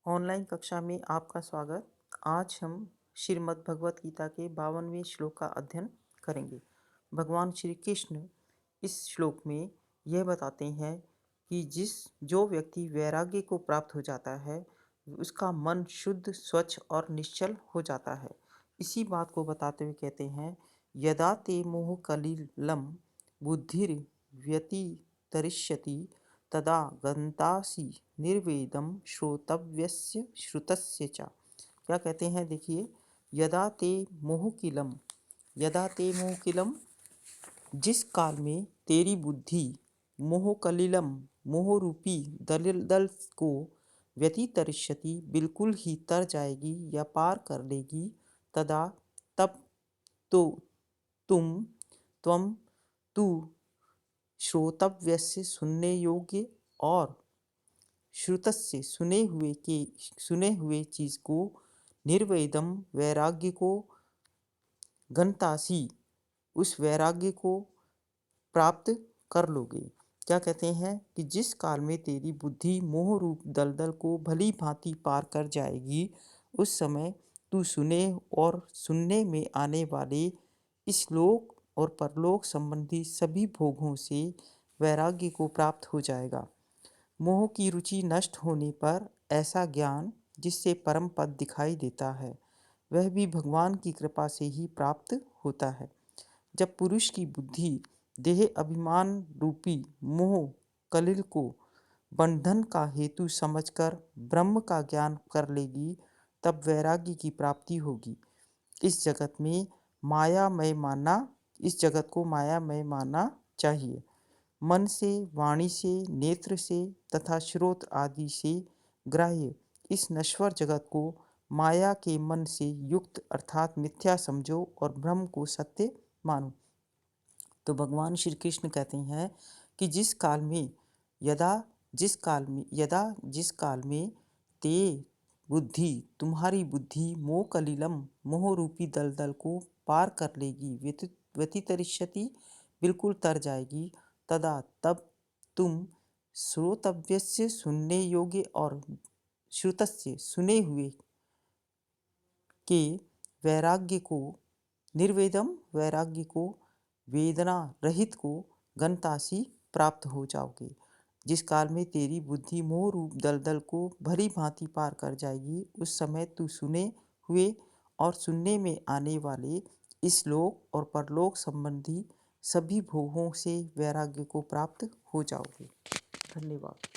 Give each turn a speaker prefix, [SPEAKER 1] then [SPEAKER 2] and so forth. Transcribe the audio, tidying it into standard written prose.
[SPEAKER 1] Online कक्षा में आपका स्वागत। आज हम श्रीमद् भगवत गीता के 52वें श्लोक का अध्ययन करेंगे। भगवान श्री कृष्ण इस श्लोक में यह बताते हैं कि जो व्यक्ति वैराग्य को प्राप्त हो जाता है उसका मन शुद्ध, स्वच्छ और निश्चल हो जाता है। इसी बात को बताते हुए कहते हैं, यदा ते मोह कलिलं बुद्धिर व्यतितरिष्यति तदा गन्तासि निर्वेदम श्रोतव्यस्य श्रुतस्य च। क्या कहते हैं, देखिए, यदा ते मोहकिलम, यदा ते मोहकिलम, जिस काल में तेरी बुद्धि मोहकलिलम, मोह रूपी दलदल को व्यतितरिष्यति, बिल्कुल ही तर जाएगी या पार कर लेगी, तदा तब तो तुम त्वम तू श्रोतव्यस्य सुनने योग्य और श्रुतस्य सुने हुए चीज को, निर्वेदम वैराग्य को, गंतासी उस वैराग्य को प्राप्त कर लोगे। क्या कहते हैं कि जिस काल में तेरी बुद्धि मोह रूप दलदल को भली भांति पार कर जाएगी, उस समय तू सुने और सुनने में आने वाले इस लोक और परलोक संबंधी सभी भोगों से वैराग्य को प्राप्त हो जाएगा। मोह की रुचि नष्ट होने पर ऐसा ज्ञान जिससे परम पद दिखाई देता है, वह भी भगवान की कृपा से ही प्राप्त होता है। जब पुरुष की बुद्धि देह अभिमान रूपी मोह कलिल को बंधन का हेतु समझकर ब्रह्म का ज्ञान कर लेगी, तब वैराग्य की प्राप्ति होगी। इस जगत में मायामय मानना इस जगत को मायामय मानना चाहिए। मन से, वाणी से, नेत्र से तथा श्रोत आदि से ग्राह्य इस नश्वर जगत को माया के मन से युक्त अर्थात मिथ्या समझो और ब्रह्म को सत्य मानो। तो भगवान श्री कृष्ण कहते हैं कि जिस काल में ते बुद्धि, तुम्हारी बुद्धि मोह कलिलम, मोह रूपी दलदल को पार कर लेगी, व्यतितरिष्यति बिल्कुल तर जाएगी, तदा तब तुम श्रोतव्यस्य सुनने योग्य और श्रुतस्य सुने हुए के वैराग्य को, निर्वेदम वैराग्य को, वेदना रहित को, गंतासी प्राप्त हो जाओगे। जिस काल में तेरी बुद्धि मोह रूप दलदल को भली भांति पार कर जाएगी, उस समय तू सुने हुए और सुनने में आने वाले इस लोक और परलोक संबंधी सभी भोगों से वैराग्य को प्राप्त हो जाओगे। धन्यवाद।